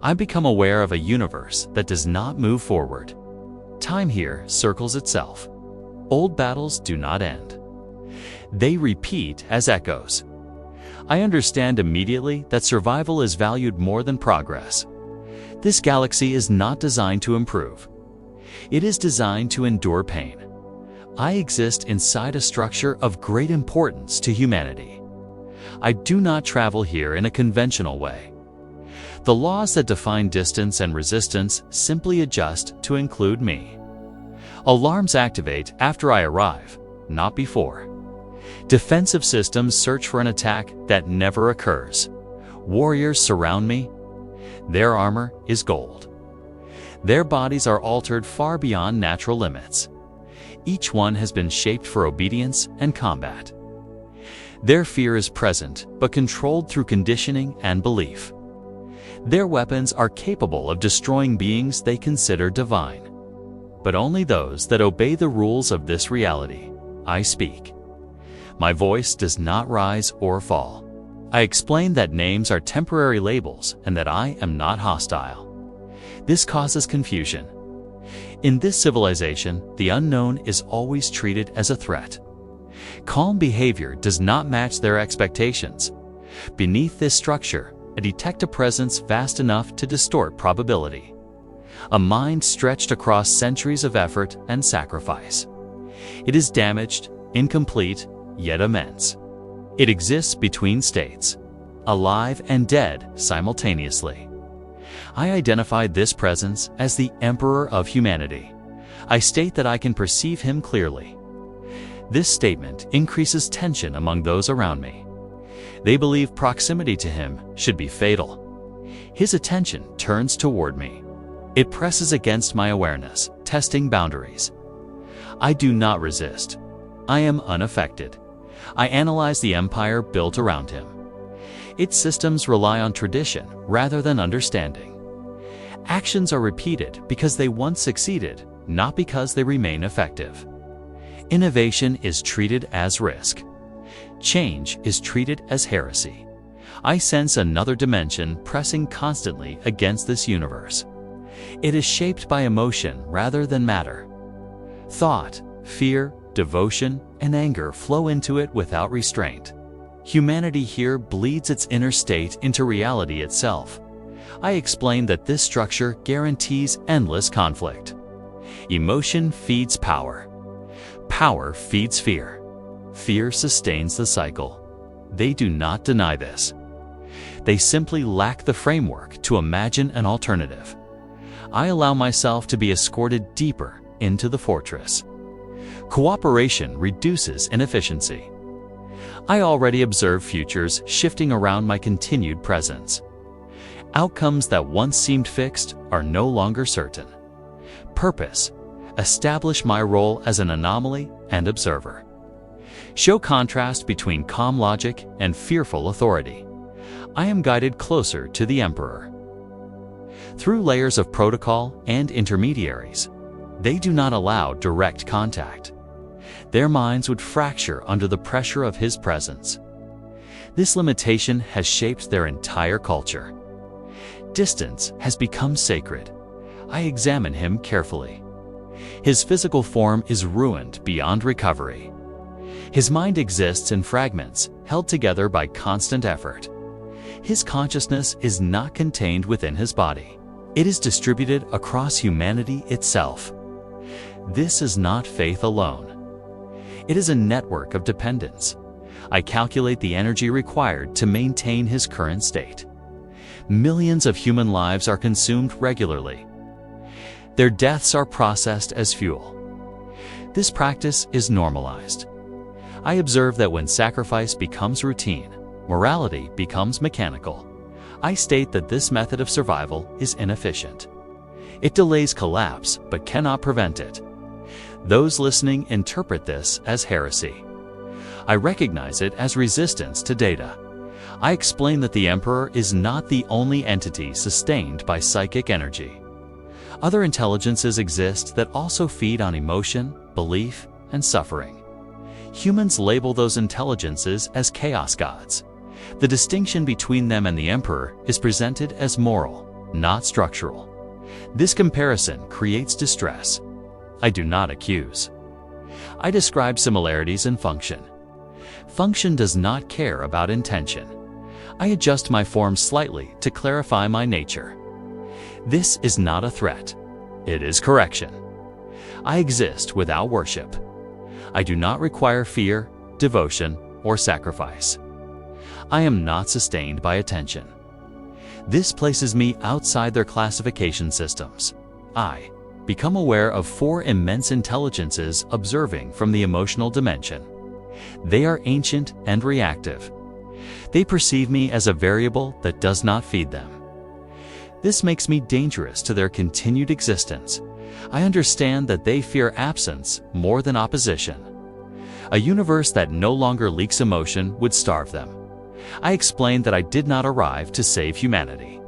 I become aware of a universe that does not move forward. Time here circles itself. Old battles do not end. They repeat as echoes. I understand immediately that survival is valued more than progress. This galaxy is not designed to improve. It is designed to endure pain. I exist inside a structure of great importance to humanity. I do not travel here in a conventional way. The laws that define distance and resistance simply adjust to include me. Alarms activate after I arrive, not before. Defensive systems search for an attack that never occurs. Warriors surround me. Their armor is gold. Their bodies are altered far beyond natural limits. Each one has been shaped for obedience and combat. Their fear is present, but controlled through conditioning and belief. Their weapons are capable of destroying beings they consider divine. But only those that obey the rules of this reality. I speak. My voice does not rise or fall. I explain that names are temporary labels and that I am not hostile. This causes confusion. In this civilization, the unknown is always treated as a threat. Calm behavior does not match their expectations. Beneath this structure, I detect a presence vast enough to distort probability. A mind stretched across centuries of effort and sacrifice. It is damaged, incomplete, yet immense. It exists between states, alive and dead simultaneously. I identify this presence as the Emperor of Humanity. I state that I can perceive him clearly. This statement increases tension among those around me. They believe proximity to him should be fatal. His attention turns toward me. It presses against my awareness, testing boundaries. I do not resist. I am unaffected. I analyze the empire built around him. Its systems rely on tradition rather than understanding. Actions are repeated because they once succeeded, not because they remain effective. Innovation is treated as risk. Change is treated as heresy. I sense another dimension pressing constantly against this universe. It is shaped by emotion rather than matter. Thought, fear, devotion, and anger flow into it without restraint. Humanity here bleeds its inner state into reality itself. I explain that this structure guarantees endless conflict. Emotion feeds power. Power feeds fear. Fear sustains the cycle. They do not deny this. They simply lack the framework to imagine an alternative. I allow myself to be escorted deeper into the fortress. Cooperation reduces inefficiency. I already observe futures shifting around my continued presence. Outcomes that once seemed fixed are no longer certain. Purpose: establish my role as an anomaly and observer. Show contrast between calm logic and fearful authority. I am guided closer to the Emperor. Through layers of protocol and intermediaries, they do not allow direct contact. Their minds would fracture under the pressure of his presence. This limitation has shaped their entire culture. Distance has become sacred. I examine him carefully. His physical form is ruined beyond recovery. His mind exists in fragments, held together by constant effort. His consciousness is not contained within his body. It is distributed across humanity itself. This is not faith alone. It is a network of dependence. I calculate the energy required to maintain his current state. Millions of human lives are consumed regularly. Their deaths are processed as fuel. This practice is normalized. I observe that when sacrifice becomes routine, morality becomes mechanical. I state that this method of survival is inefficient. It delays collapse, but cannot prevent it. Those listening interpret this as heresy. I recognize it as resistance to data. I explain that the Emperor is not the only entity sustained by psychic energy. Other intelligences exist that also feed on emotion, belief, and suffering. Humans label those intelligences as chaos gods. The distinction between them and the Emperor is presented as moral. not structural. This comparison creates distress. I do not accuse. I describe similarities in function. Function does not care about intention. I adjust my form slightly to clarify my nature. This is not a threat. It is correction. I exist without worship. I do not require fear, devotion, or sacrifice. I am not sustained by attention. This places me outside their classification systems. I become aware of 4 immense intelligences observing from the emotional dimension. They are ancient and reactive. They perceive me as a variable that does not feed them. This makes me dangerous to their continued existence. I understand that they fear absence more than opposition. A universe that no longer leaks emotion would starve them. I explained that I did not arrive to save humanity.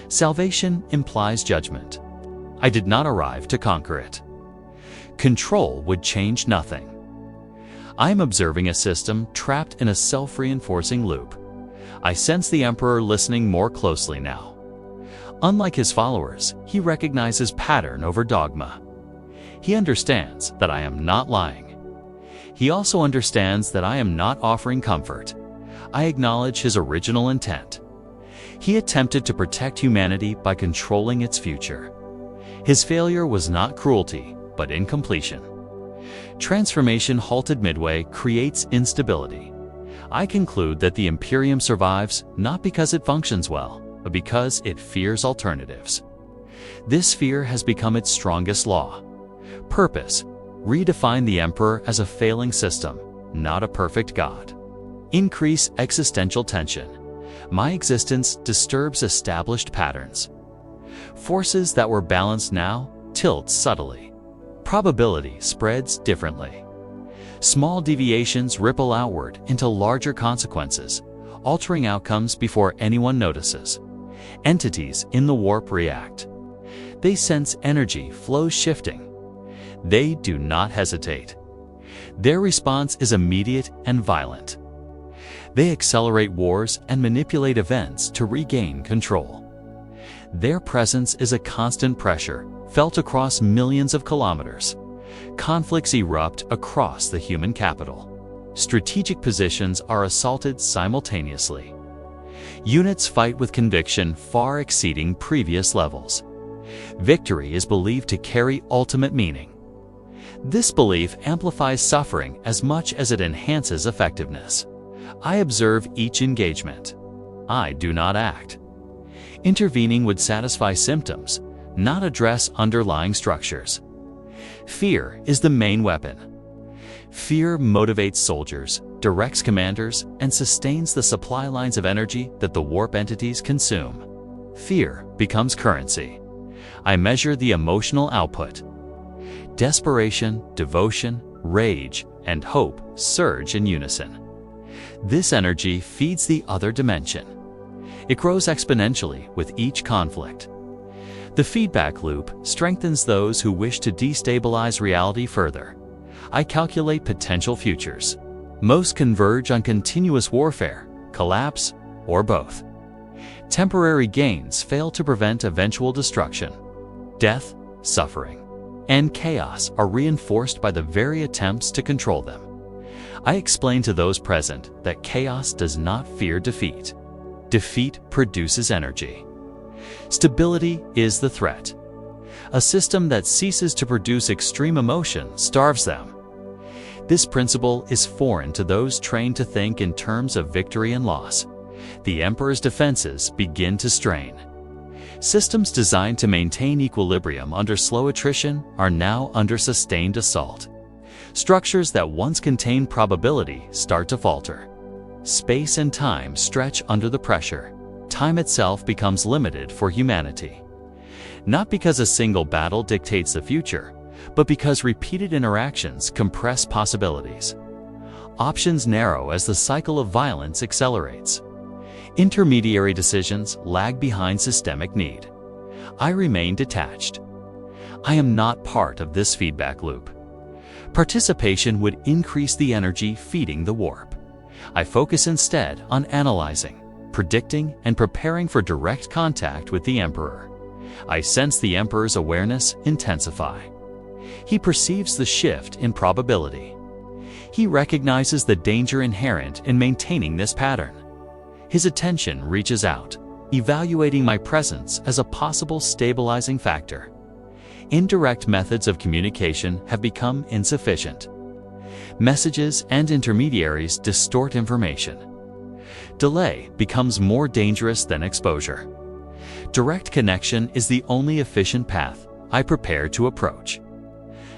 Salvation implies judgment. I did not arrive to conquer it. Control would change nothing. I am observing a system trapped in a self-reinforcing loop. I sense the Emperor listening more closely now. Unlike his followers, he recognizes pattern over dogma. He understands that I am not lying. He also understands that I am not offering comfort. I acknowledge his original intent. He attempted to protect humanity by controlling its future. His failure was not cruelty, but incompletion. Transformation halted midway creates instability. I conclude that the Imperium survives not because it functions well, but because it fears alternatives. This fear has become its strongest law. Purpose: redefine the Emperor as a failing system, not a perfect God. Increase existential tension. My existence disturbs established patterns. Forces that were balanced now tilt subtly. Probability spreads differently. Small deviations ripple outward into larger consequences, altering outcomes before anyone notices. Entities in the warp react. They sense energy flows shifting. They do not hesitate. Their response is immediate and violent. They accelerate wars and manipulate events to regain control. Their presence is a constant pressure felt across millions of kilometers. Conflicts erupt across the human capital. Strategic positions are assaulted simultaneously. Units fight with conviction far exceeding previous levels. Victory is believed to carry ultimate meaning. This belief amplifies suffering as much as it enhances effectiveness. I observe each engagement. I do not act. Intervening would satisfy symptoms, not address underlying structures. Fear is the main weapon. Fear motivates soldiers, directs commanders, and sustains the supply lines of energy that the warp entities consume. Fear becomes currency. I measure the emotional output. Desperation, devotion, rage, and hope surge in unison. This energy feeds the other dimension. It grows exponentially with each conflict. The feedback loop strengthens those who wish to destabilize reality further. I calculate potential futures. Most converge on continuous warfare, collapse, or both. Temporary gains fail to prevent eventual destruction. Death, suffering, and chaos are reinforced by the very attempts to control them. I explain to those present that chaos does not fear defeat. Defeat produces energy. Stability is the threat. A system that ceases to produce extreme emotion starves them. This principle is foreign to those trained to think in terms of victory and loss. The Emperor's defenses begin to strain. Systems designed to maintain equilibrium under slow attrition are now under sustained assault. Structures that once contained probability start to falter. Space and time stretch under the pressure. Time itself becomes limited for humanity. Not because a single battle dictates the future, but because repeated interactions compress possibilities. Options narrow as the cycle of violence accelerates. Intermediary decisions lag behind systemic need. I remain detached. I am not part of this feedback loop. Participation would increase the energy feeding the warp. I focus instead on analyzing. predicting and preparing for direct contact with the Emperor. I sense the Emperor's awareness intensify. He perceives the shift in probability. He recognizes the danger inherent in maintaining this pattern. His attention reaches out, evaluating my presence as a possible stabilizing factor. Indirect methods of communication have become insufficient. Messages and intermediaries distort information. Delay becomes more dangerous than exposure. Direct connection is the only efficient path I prepare to approach.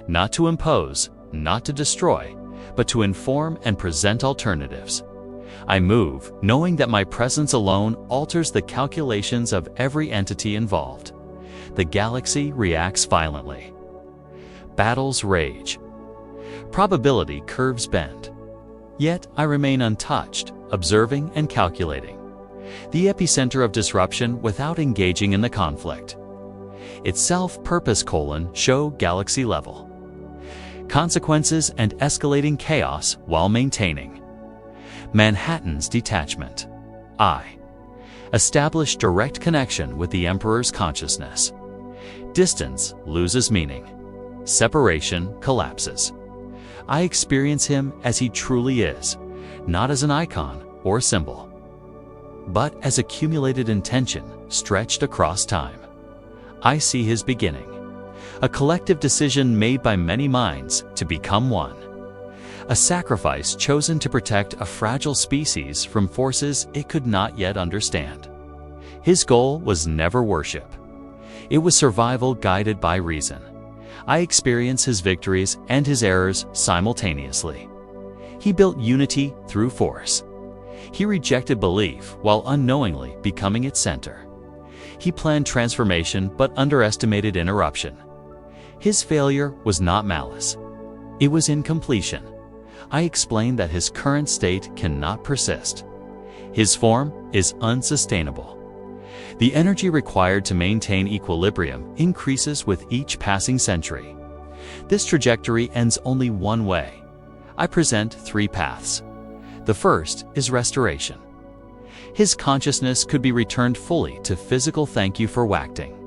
Not to impose, not to destroy, but to inform and present alternatives. I move, knowing that my presence alone alters the calculations of every entity involved. The galaxy reacts violently. Battles rage. Probability curves bend. Yet I remain untouched, observing and calculating. The epicenter of disruption without engaging in the conflict. Its self-purpose show galaxy level. Consequences and escalating chaos while maintaining. Manhattan's detachment. I establish direct connection with the Emperor's consciousness. Distance loses meaning. Separation collapses. I experience him as he truly is, not as an icon or symbol, but as accumulated intention stretched across time. I see his beginning, a collective decision made by many minds to become one. A sacrifice chosen to protect a fragile species from forces it could not yet understand. His goal was never worship. It was survival guided by reason. I experience his victories and his errors simultaneously. He built unity through force. He rejected belief while unknowingly becoming its center. He planned transformation but underestimated interruption. His failure was not malice. It was incompletion. I explained that his current state cannot persist. His form is unsustainable. The energy required to maintain equilibrium increases with each passing century. This trajectory ends only one way. I present three paths. The first is restoration. His consciousness could be returned fully to physical thank you for acting.